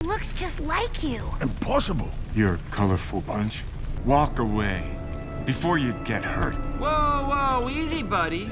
looks just like you. Impossible. You're a colorful bunch. Walk away before you get hurt. Whoa, easy, buddy.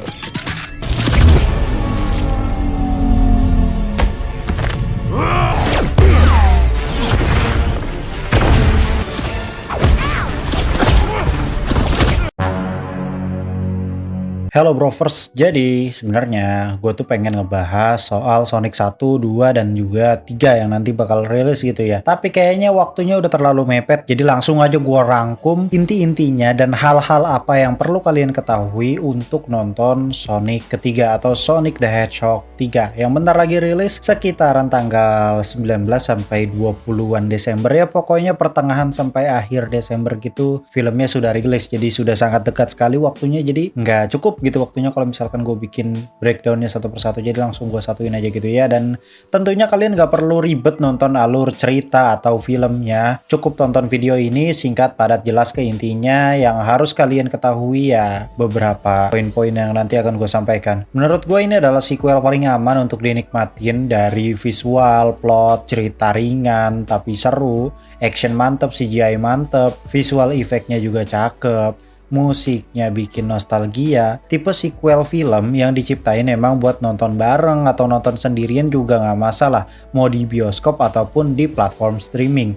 Hello Brovers, jadi sebenarnya gue tuh pengen ngebahas soal Sonic 1, 2, dan juga 3 yang nanti bakal rilis gitu ya. Tapi kayaknya waktunya udah terlalu mepet, jadi langsung aja gue rangkum inti-intinya dan hal-hal apa yang perlu kalian ketahui untuk nonton Sonic ketiga atau Sonic the Hedgehog 3 yang bentar lagi rilis sekitaran tanggal 19 sampai 20-an Desember ya, pokoknya pertengahan sampai akhir Desember gitu filmnya sudah rilis, jadi sudah sangat dekat sekali waktunya, jadi nggak cukup gitu waktunya kalau misalkan gue bikin breakdownnya satu persatu, jadi langsung gue satuin aja gitu ya. Dan tentunya kalian gak perlu ribet nonton alur cerita atau filmnya, cukup tonton video ini singkat padat jelas ke intinya. Yang harus kalian ketahui ya beberapa poin-poin yang nanti akan gue sampaikan. Menurut gue ini adalah sequel paling aman untuk dinikmatin, dari visual, plot, cerita ringan tapi seru, action mantep, CGI mantep, visual efeknya juga cakep, musiknya bikin nostalgia. Tipe sequel film yang diciptain emang buat nonton bareng atau nonton sendirian juga nggak masalah, mau di bioskop ataupun di platform streaming.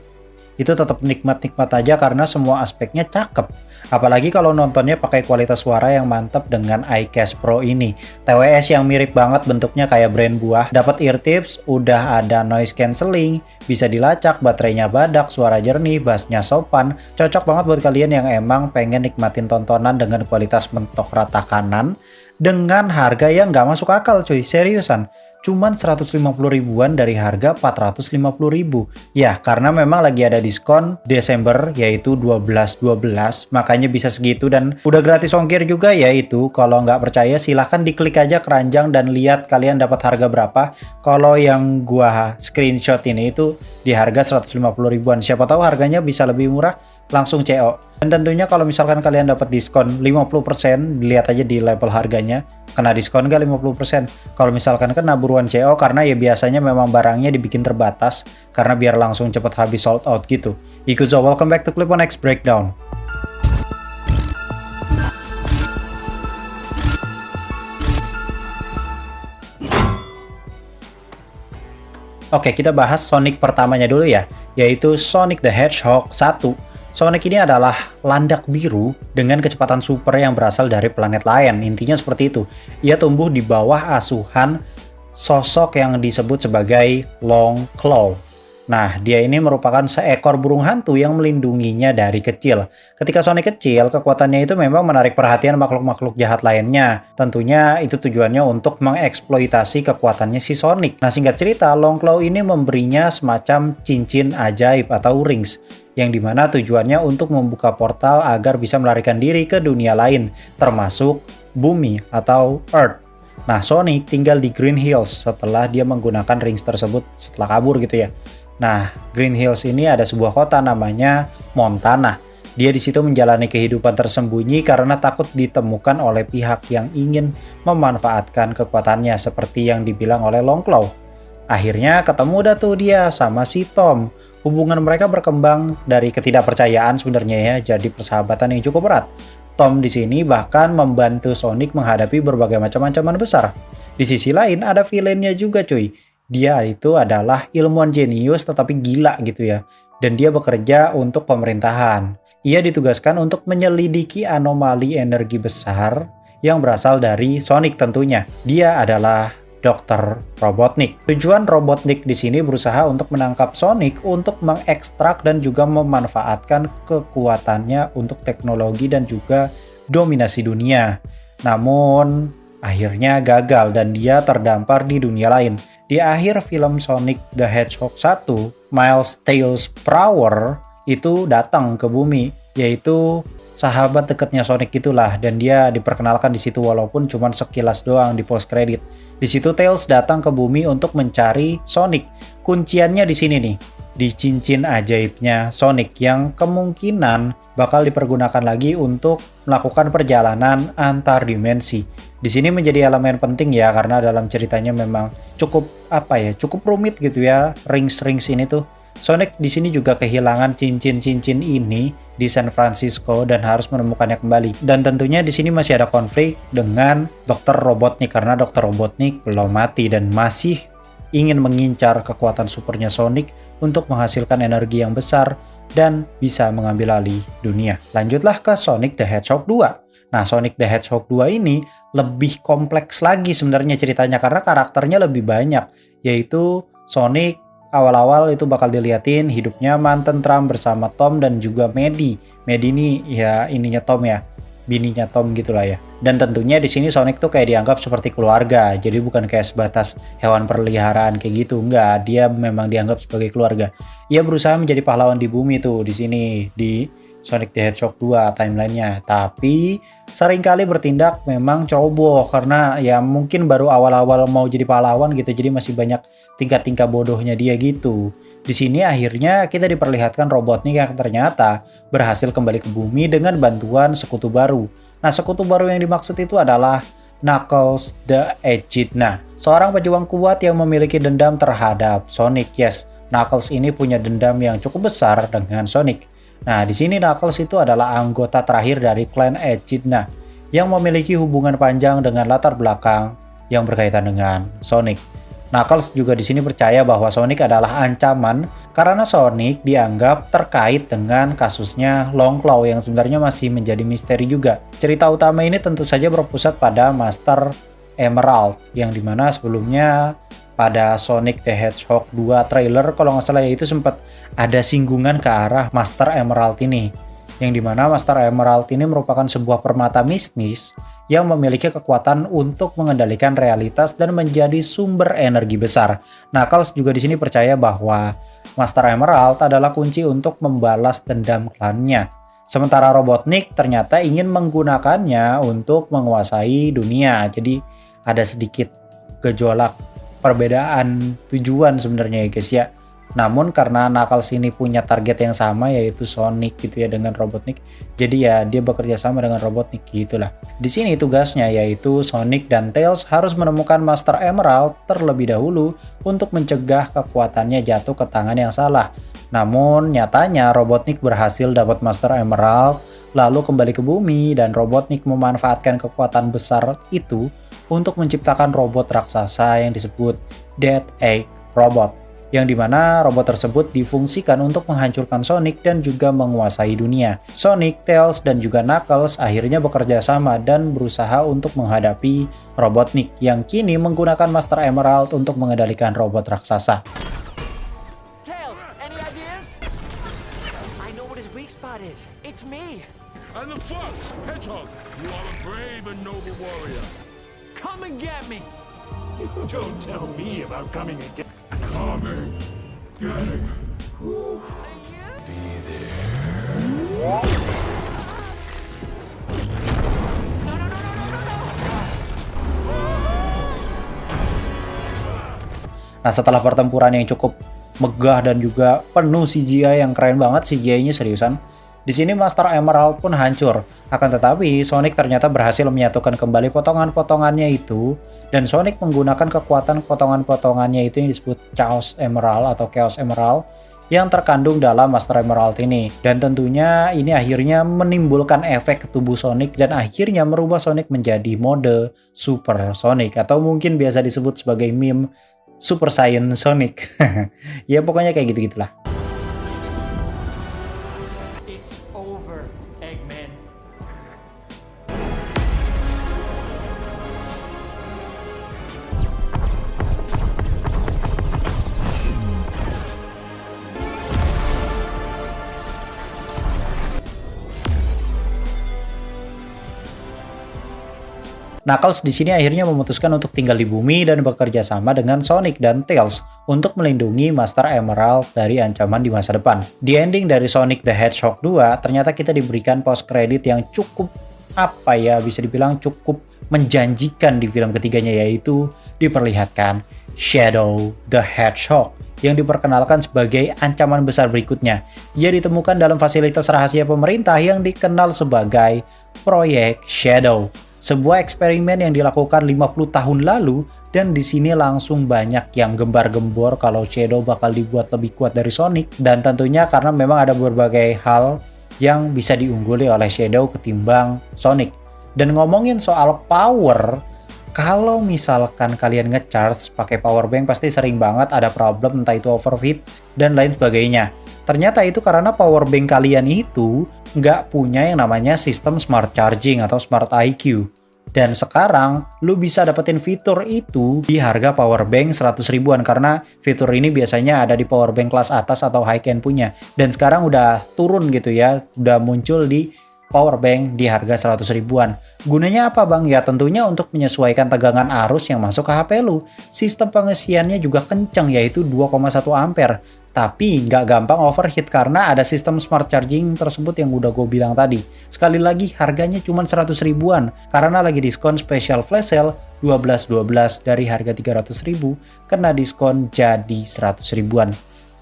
Itu tetap nikmat-nikmat aja karena semua aspeknya cakep. Apalagi kalau nontonnya pakai kualitas suara yang mantep dengan iCast Pro ini. TWS yang mirip banget bentuknya kayak brand buah. Dapat ear tips, udah ada noise cancelling, bisa dilacak, baterainya badak, suara jernih, bassnya sopan. Cocok banget buat kalian yang emang pengen nikmatin tontonan dengan kualitas mentok rata kanan dengan harga yang nggak masuk akal cuy, seriusan. Cuman 150 ribuan dari harga 450 ribu. Ya, karena memang lagi ada diskon Desember yaitu 12/12, makanya bisa segitu dan udah gratis ongkir juga ya itu. Kalau nggak percaya silahkan diklik aja keranjang dan lihat kalian dapat harga berapa. Kalau yang gua screenshot ini itu di harga 150 ribuan. Siapa tahu harganya bisa lebih murah, langsung CO. Dan tentunya kalau misalkan kalian dapat diskon 50%, dilihat aja di label harganya, kena diskon nggak 50%. Kalau misalkan kena buruan CO, karena ya biasanya memang barangnya dibikin terbatas, karena biar langsung cepet habis sold out gitu. Ikuzo, welcome back to Clip on X Breakdown. Oke, kita bahas Sonic pertamanya dulu ya, yaitu Sonic the Hedgehog 1. Sonic ini adalah landak biru dengan kecepatan super yang berasal dari planet lain. Intinya seperti itu. Ia tumbuh di bawah asuhan sosok yang disebut sebagai Longclaw. Nah, dia ini merupakan seekor burung hantu yang melindunginya dari kecil. Ketika Sonic kecil, kekuatannya itu memang menarik perhatian makhluk-makhluk jahat lainnya. Tentunya itu tujuannya untuk mengeksploitasi kekuatannya si Sonic. Nah, singkat cerita, Longclaw ini memberinya semacam cincin ajaib atau rings, yang dimana tujuannya untuk membuka portal agar bisa melarikan diri ke dunia lain, termasuk bumi atau Earth. Nah, Sonic tinggal di Green Hills setelah dia menggunakan rings tersebut setelah kabur gitu ya. Nah, Green Hills ini ada sebuah kota namanya Montana. Dia di situ menjalani kehidupan tersembunyi karena takut ditemukan oleh pihak yang ingin memanfaatkan kekuatannya seperti yang dibilang oleh Longclaw. Akhirnya ketemu dah tuh dia sama si Tom. Hubungan mereka berkembang dari ketidakpercayaan sebenarnya ya, jadi persahabatan yang cukup erat. Tom di sini bahkan membantu Sonic menghadapi berbagai macam ancaman besar. Di sisi lain ada villainnya juga cuy. Dia itu adalah ilmuwan jenius tetapi gila gitu ya. Dan dia bekerja untuk pemerintahan. Ia ditugaskan untuk menyelidiki anomali energi besar yang berasal dari Sonic tentunya. Dia adalah Dr. Robotnik. Tujuan Robotnik di sini berusaha untuk menangkap Sonic untuk mengekstrak dan juga memanfaatkan kekuatannya untuk teknologi dan juga dominasi dunia. Namun akhirnya gagal dan dia terdampar di dunia lain. Di akhir film Sonic the Hedgehog 1, Miles Tails Prower itu datang ke bumi, yaitu sahabat dekatnya Sonic itulah, dan dia diperkenalkan di situ walaupun cuma sekilas doang di post credit. Di situ Tails datang ke bumi untuk mencari Sonic. Kunciannya di sini nih, di cincin ajaibnya Sonic yang kemungkinan bakal dipergunakan lagi untuk melakukan perjalanan antar dimensi. Di sini menjadi elemen penting ya, karena dalam ceritanya memang cukup rumit gitu ya, rings ini tuh. Sonic di sini juga kehilangan cincin-cincin ini di San Francisco dan harus menemukannya kembali. Dan tentunya di sini masih ada konflik dengan Dr. Robotnik karena Dr. Robotnik belum mati dan masih ingin mengincar kekuatan supernya Sonic untuk menghasilkan energi yang besar dan bisa mengambil alih dunia. Lanjutlah ke Sonic the Hedgehog 2. Nah, Sonic the Hedgehog 2 ini lebih kompleks lagi sebenarnya ceritanya karena karakternya lebih banyak, yaitu Sonic awal-awal itu bakal diliatin hidup nyaman, tentram bersama Tom dan juga Maddie. Maddie ini ya ininya Tom ya, bininya Tom gitulah ya. Dan tentunya di sini Sonic tuh kayak dianggap seperti keluarga. Jadi bukan kayak sebatas hewan peliharaan kayak gitu. Enggak, dia memang dianggap sebagai keluarga. Ia berusaha menjadi pahlawan di bumi tuh di sini di Sonic the Hedgehog 2 timelinenya. Tapi seringkali bertindak memang ceroboh karena ya mungkin baru awal-awal mau jadi pahlawan gitu. Jadi masih banyak tingkah-tingkah bodohnya dia gitu. Di sini akhirnya kita diperlihatkan Robotnik yang ternyata berhasil kembali ke bumi dengan bantuan sekutu baru. Nah, sekutu baru yang dimaksud itu adalah Knuckles the Echidna, seorang pejuang kuat yang memiliki dendam terhadap Sonic. Yes, Knuckles ini punya dendam yang cukup besar dengan Sonic. Nah, di sini Knuckles itu adalah anggota terakhir dari klan Echidna yang memiliki hubungan panjang dengan latar belakang yang berkaitan dengan Sonic. Knuckles juga di sini percaya bahwa Sonic adalah ancaman karena Sonic dianggap terkait dengan kasusnya Long Claw yang sebenarnya masih menjadi misteri juga. Cerita utama ini tentu saja berpusat pada Master Emerald yang dimana sebelumnya pada Sonic the Hedgehog 2 trailer kalau nggak salah ya itu sempat ada singgungan ke arah Master Emerald ini. Yang dimana Master Emerald ini merupakan sebuah permata mistis yang memiliki kekuatan untuk mengendalikan realitas dan menjadi sumber energi besar. Knuckles juga di sini percaya bahwa Master Emerald adalah kunci untuk membalas dendam klannya. Sementara Robotnik ternyata ingin menggunakannya untuk menguasai dunia. Jadi ada sedikit gejolak perbedaan tujuan sebenarnya ya guys ya. Namun karena Knuckles ini punya target yang sama yaitu Sonic gitu ya dengan Robotnik. Jadi ya dia bekerja sama dengan Robotnik gitulah. Di sini tugasnya yaitu Sonic dan Tails harus menemukan Master Emerald terlebih dahulu untuk mencegah kekuatannya jatuh ke tangan yang salah. Namun nyatanya Robotnik berhasil dapat Master Emerald lalu kembali ke bumi dan Robotnik memanfaatkan kekuatan besar itu untuk menciptakan robot raksasa yang disebut Dead Egg Robot, yang dimana robot tersebut difungsikan untuk menghancurkan Sonic dan juga menguasai dunia. Sonic, Tails, dan juga Knuckles akhirnya bekerja sama dan berusaha untuk menghadapi Robotnik yang kini menggunakan Master Emerald untuk mengendalikan robot raksasa. Tails, any ideas? I know what his weak spot is. It's me. And the fox, Hedgehog, you are a brave and noble warrior. Come and get me. You don't tell me about coming again. Coming, getting. Be there. Nah, setelah pertempuran yang cukup megah dan juga penuh CGI yang keren banget, CGI-nya seriusan. Di sini Master Emerald pun hancur. Akan tetapi Sonic ternyata berhasil menyatukan kembali potongan-potongannya itu dan Sonic menggunakan kekuatan potongan-potongannya itu yang disebut Chaos Emerald atau Chaos Emerald yang terkandung dalam Master Emerald ini. Dan tentunya ini akhirnya menimbulkan efek ke tubuh Sonic dan akhirnya merubah Sonic menjadi mode Super Sonic atau mungkin biasa disebut sebagai meme Super Saiyan Sonic. Ya pokoknya kayak gitu-gitulah. It's over, Eggman. Knuckles di sini akhirnya memutuskan untuk tinggal di bumi dan bekerja sama dengan Sonic dan Tails untuk melindungi Master Emerald dari ancaman di masa depan. Di ending dari Sonic the Hedgehog 2, ternyata kita diberikan post credit yang cukup bisa dibilang cukup menjanjikan di film ketiganya, yaitu diperlihatkan Shadow the Hedgehog yang diperkenalkan sebagai ancaman besar berikutnya. Ia ditemukan dalam fasilitas rahasia pemerintah yang dikenal sebagai Proyek Shadow. Sebuah eksperimen yang dilakukan 50 tahun lalu Dan di sini langsung banyak yang gembar-gembor kalau Shadow bakal dibuat lebih kuat dari Sonic. Dan tentunya karena memang ada berbagai hal yang bisa diungguli oleh Shadow ketimbang Sonic. Dan ngomongin soal power, kalau misalkan kalian ngecharge pakai power bank pasti sering banget ada problem, entah itu overheat dan lain sebagainya. Ternyata itu karena power bank kalian itu nggak punya yang namanya sistem smart charging atau smart IQ. Dan sekarang lu bisa dapetin fitur itu di harga power bank 100 ribuan, karena fitur ini biasanya ada di power bank kelas atas atau high end punya. Dan sekarang udah turun gitu ya, udah muncul di power bank di harga 100 ribuan. Gunanya apa bang? Ya tentunya untuk menyesuaikan tegangan arus yang masuk ke HP lu. Sistem pengisiannya juga kenceng, yaitu 2,1 ampere. Tapi nggak gampang overheat karena ada sistem smart charging tersebut yang udah gue bilang tadi. Sekali lagi harganya cuma 100 ribuan karena lagi diskon special flash sale 12/12 dari harga 300 ribu kena diskon jadi 100 ribuan.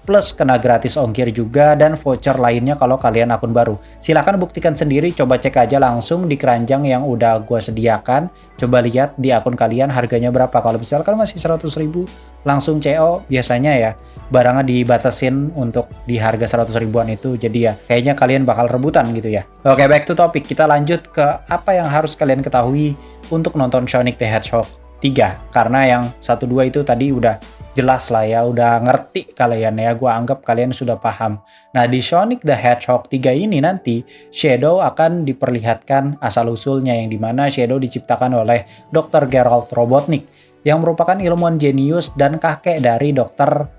Plus kena gratis ongkir juga dan voucher lainnya kalau kalian akun baru. Silahkan buktikan sendiri, coba cek aja langsung di keranjang yang udah gue sediakan. Coba lihat di akun kalian harganya berapa. Kalau misalkan masih 100 ribu langsung CO, biasanya ya barangnya dibatasin untuk di harga 100 ribuan itu. Jadi ya kayaknya kalian bakal rebutan gitu ya. Oke, back to topic. Kita lanjut ke apa yang harus kalian ketahui untuk nonton Sonic the Hedgehog 3. Karena yang 1-2 itu tadi udah jelas lah ya, udah ngerti kalian ya, gue anggap kalian sudah paham. Nah di Sonic the Hedgehog 3 ini nanti Shadow akan diperlihatkan asal-usulnya, yang dimana Shadow diciptakan oleh Dr. Geralt Robotnik yang merupakan ilmuwan jenius dan kakek dari Dr.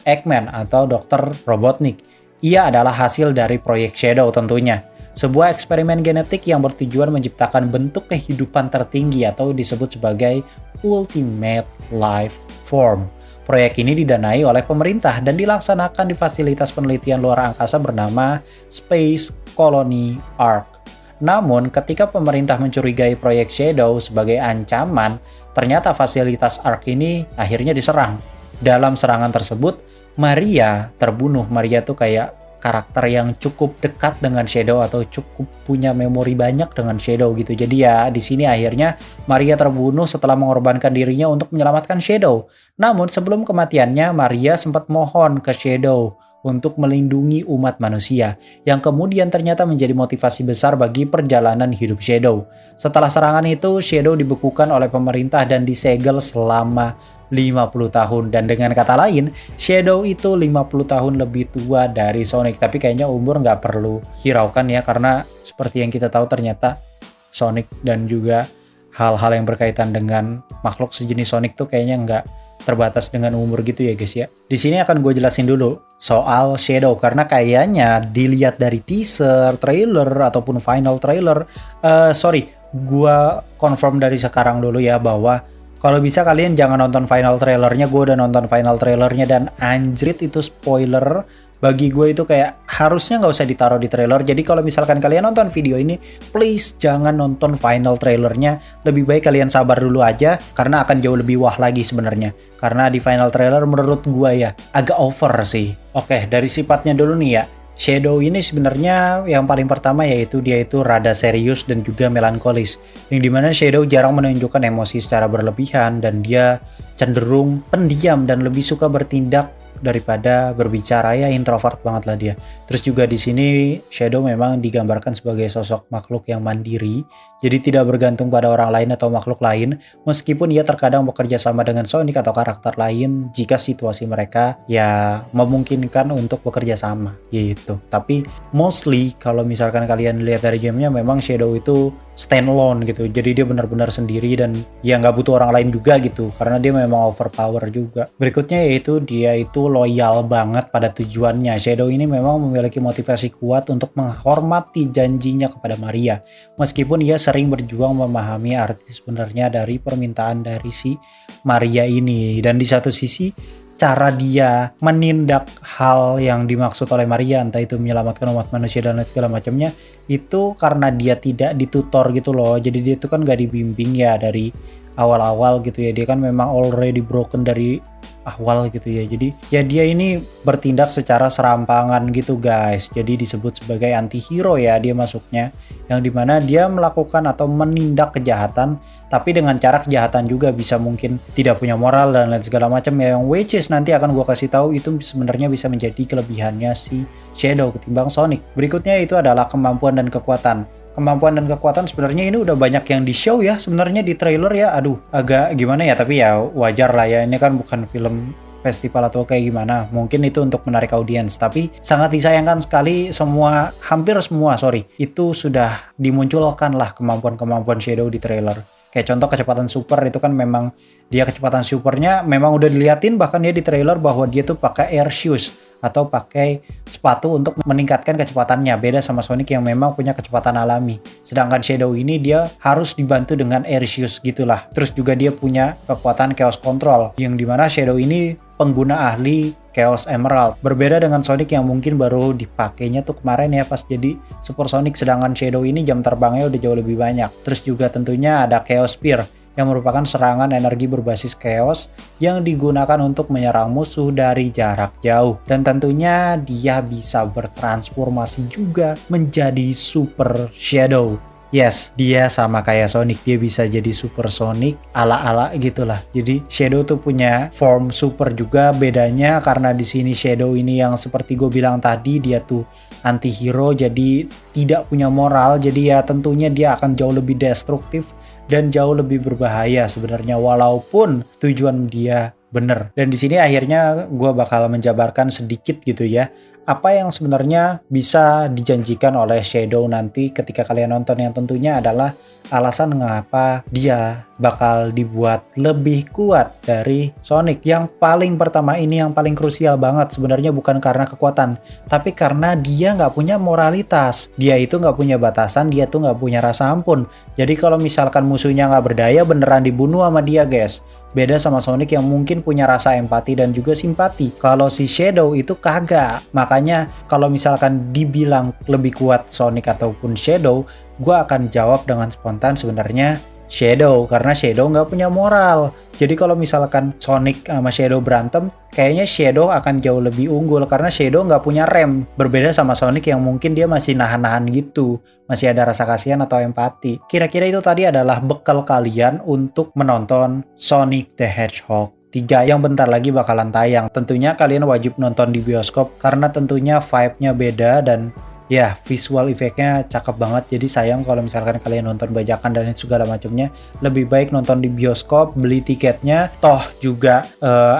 Eggman atau Dr. Robotnik. Ia adalah hasil dari proyek Shadow tentunya. Sebuah eksperimen genetik yang bertujuan menciptakan bentuk kehidupan tertinggi atau disebut sebagai Ultimate Life Form. Proyek ini didanai oleh pemerintah dan dilaksanakan di fasilitas penelitian luar angkasa bernama Space Colony Ark. Namun, ketika pemerintah mencurigai proyek Shadow sebagai ancaman, ternyata fasilitas Ark ini akhirnya diserang. Dalam serangan tersebut, Maria terbunuh. Maria tuh kayak karakter yang cukup dekat dengan Shadow atau cukup punya memori banyak dengan Shadow gitu. Jadi ya di sini akhirnya Maria terbunuh setelah mengorbankan dirinya untuk menyelamatkan Shadow. Namun sebelum kematiannya Maria sempat mohon ke Shadow untuk melindungi umat manusia, yang kemudian ternyata menjadi motivasi besar bagi perjalanan hidup Shadow. Setelah serangan itu, Shadow dibekukan oleh pemerintah dan disegel selama 50 tahun. Dan dengan kata lain, Shadow itu 50 tahun lebih tua dari Sonic. Tapi kayaknya umur nggak perlu hiraukan ya, karena seperti yang kita tahu ternyata Sonic dan juga hal-hal yang berkaitan dengan makhluk sejenis Sonic tuh kayaknya nggak terbatas dengan umur gitu ya guys ya. Di sini akan gue jelasin dulu soal Shadow karena kayaknya dilihat dari teaser, trailer ataupun final trailer, gue confirm dari sekarang dulu ya bahwa kalau bisa kalian jangan nonton final trailernya. Gue udah nonton final trailernya dan anjrit itu spoiler. Bagi gue itu kayak harusnya nggak usah ditaruh di trailer. Jadi kalau misalkan kalian nonton video ini, please jangan nonton final trailernya. Lebih baik kalian sabar dulu aja karena akan jauh lebih wah lagi sebenarnya. Karena di final trailer menurut gue ya agak over sih. Oke, dari sifatnya dulu nih ya. Shadow ini sebenarnya yang paling pertama yaitu dia itu rada serius dan juga melankolis. Yang dimana Shadow jarang menunjukkan emosi secara berlebihan dan dia cenderung pendiam dan lebih suka bertindak daripada berbicara, ya introvert banget lah dia. Terus juga di sini Shadow memang digambarkan sebagai sosok makhluk yang mandiri, jadi tidak bergantung pada orang lain atau makhluk lain, meskipun ia terkadang bekerja sama dengan Sonic atau karakter lain jika situasi mereka ya memungkinkan untuk bekerja sama gitu. Tapi mostly kalau misalkan kalian lihat dari gamenya memang Shadow itu stand alone gitu, jadi dia benar-benar sendiri dan ya nggak butuh orang lain juga gitu karena dia memang overpower juga. Berikutnya yaitu dia itu loyal banget pada tujuannya. Shadow ini memang memiliki motivasi kuat untuk menghormati janjinya kepada Maria, meskipun ia sering berjuang memahami arti sebenarnya dari permintaan dari si Maria ini. Dan di satu sisi cara dia menindak hal yang dimaksud oleh Maria, entah itu menyelamatkan umat manusia dan lain segala macamnya, itu karena dia tidak ditutor gitu loh. Jadi dia itu kan gak dibimbing ya dari awal-awal gitu ya. Dia kan memang already broken dari awal gitu ya. Jadi ya dia ini bertindak secara serampangan gitu guys. Jadi disebut sebagai anti-hero ya dia masuknya. Yang dimana dia melakukan atau menindak kejahatan, tapi dengan cara kejahatan juga, bisa mungkin tidak punya moral dan lain segala macam ya, yang which is nanti akan gue kasih tahu itu sebenarnya bisa menjadi kelebihannya si Shadow ketimbang Sonic. Berikutnya itu adalah kemampuan dan kekuatan. Kemampuan dan kekuatan sebenarnya ini udah banyak yang di show ya sebenarnya di trailer ya. Aduh, agak gimana ya, tapi ya wajar lah ya, ini kan bukan film festival atau kayak gimana, mungkin itu untuk menarik audiens, tapi sangat disayangkan sekali hampir semua itu sudah dimunculkan lah kemampuan-kemampuan Shadow di trailer. Kayak contoh kecepatan super itu kan memang dia kecepatan supernya memang udah diliatin bahkan dia di trailer bahwa dia tuh pakai air shoes atau pakai sepatu untuk meningkatkan kecepatannya, beda sama Sonic yang memang punya kecepatan alami. Sedangkan Shadow ini dia harus dibantu dengan air shoes gitulah. Terus juga dia punya kekuatan Chaos Control yang dimana Shadow ini pengguna ahli Chaos Emerald. Berbeda dengan Sonic yang mungkin baru dipakainya tuh kemarin ya pas jadi Super Sonic, sedangkan Shadow ini jam terbangnya udah jauh lebih banyak. Terus juga tentunya ada Chaos Spear yang merupakan serangan energi berbasis chaos yang digunakan untuk menyerang musuh dari jarak jauh. Dan tentunya dia bisa bertransformasi juga menjadi Super Shadow. Yes, dia sama kayak Sonic, dia bisa jadi Super Sonic ala-ala gitulah. Jadi Shadow tuh punya form super juga, bedanya karena di sini Shadow ini yang seperti gue bilang tadi, dia tuh anti-hero, jadi tidak punya moral, jadi ya tentunya dia akan jauh lebih destruktif dan jauh lebih berbahaya sebenarnya walaupun tujuan dia bener. Dan di sini akhirnya gue bakal menjabarkan sedikit gitu ya, apa yang sebenarnya bisa dijanjikan oleh Shadow nanti ketika kalian nonton, yang tentunya adalah alasan mengapa dia bakal dibuat lebih kuat dari Sonic. Yang paling pertama ini yang paling krusial banget sebenarnya bukan karena kekuatan, tapi karena dia nggak punya moralitas. Dia itu nggak punya batasan, dia tuh nggak punya rasa ampun. Jadi kalau misalkan musuhnya nggak berdaya, beneran dibunuh sama dia guys. Beda sama Sonic yang mungkin punya rasa empati dan juga simpati. Kalau si Shadow itu kagak. Makanya kalau misalkan dibilang lebih kuat Sonic ataupun Shadow, gue akan jawab dengan spontan sebenarnya Shadow, karena Shadow nggak punya moral. Jadi kalau misalkan Sonic sama Shadow berantem, kayaknya Shadow akan jauh lebih unggul karena Shadow nggak punya rem. Berbeda sama Sonic yang mungkin dia masih nahan-nahan gitu, masih ada rasa kasihan atau empati. Kira-kira itu tadi adalah bekal kalian untuk menonton Sonic the Hedgehog 3 yang bentar lagi bakalan tayang. Tentunya kalian wajib nonton di bioskop karena tentunya vibe-nya beda dan ya visual efeknya cakep banget. Jadi sayang kalau misalkan kalian nonton bajakan dan segala macamnya. Lebih baik nonton di bioskop, beli tiketnya. Toh juga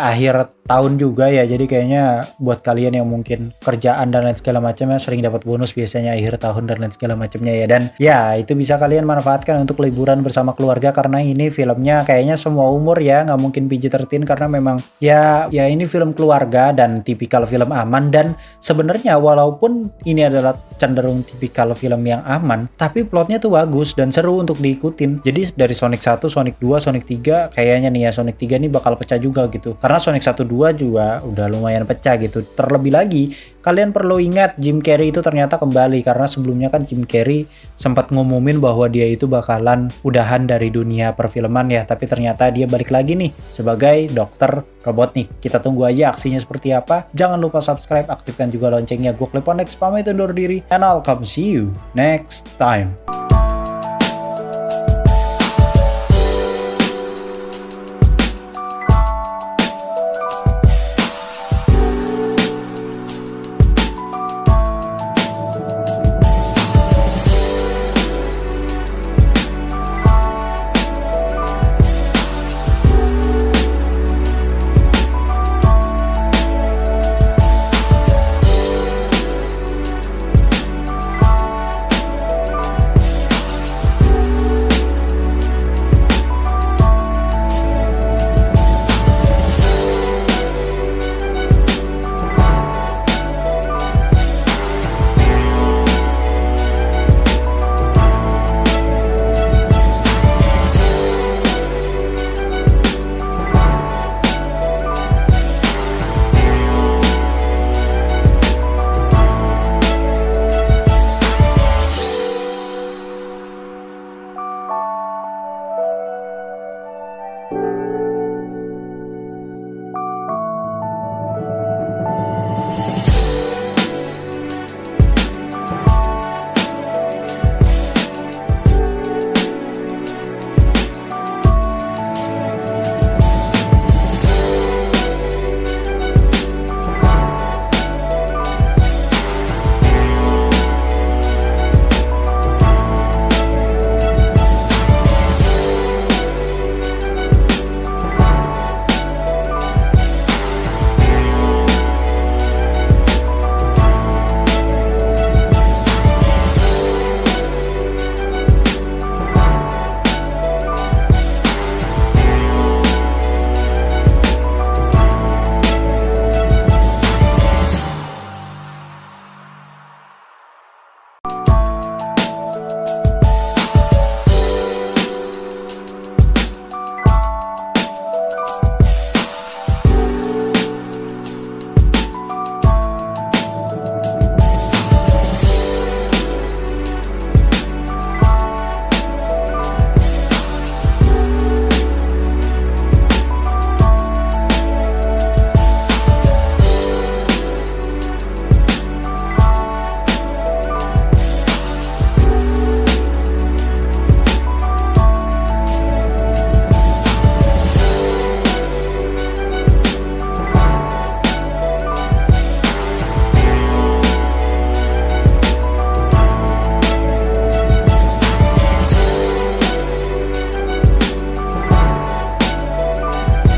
akhir tahun juga ya, jadi kayaknya buat kalian yang mungkin kerjaan dan lain segala macamnya sering dapat bonus biasanya akhir tahun dan lain segala macamnya ya. Dan ya itu bisa kalian manfaatkan untuk liburan bersama keluarga karena ini filmnya kayaknya semua umur ya, nggak mungkin PG-13 karena memang ya ini film keluarga dan tipikal film aman. Dan sebenarnya walaupun ini adalah cenderung tipikal film yang aman, tapi plotnya tuh bagus dan seru untuk diikutin. Jadi dari Sonic 1, Sonic 2, Sonic 3 kayaknya nih ya Sonic 3 nih bakal pecah juga gitu. Karena Sonic 1 2 juga udah lumayan pecah gitu. Terlebih lagi kalian perlu ingat Jim Carrey itu ternyata kembali, karena sebelumnya kan Jim Carrey sempat ngumumin bahwa dia itu bakalan udahan dari dunia perfilman ya, tapi ternyata dia balik lagi nih sebagai Dr. Robotnik. Kita tunggu aja aksinya seperti apa. Jangan lupa subscribe, aktifkan juga loncengnya. Gue Clip on Next pamit undur diri, and I'll come see you next time.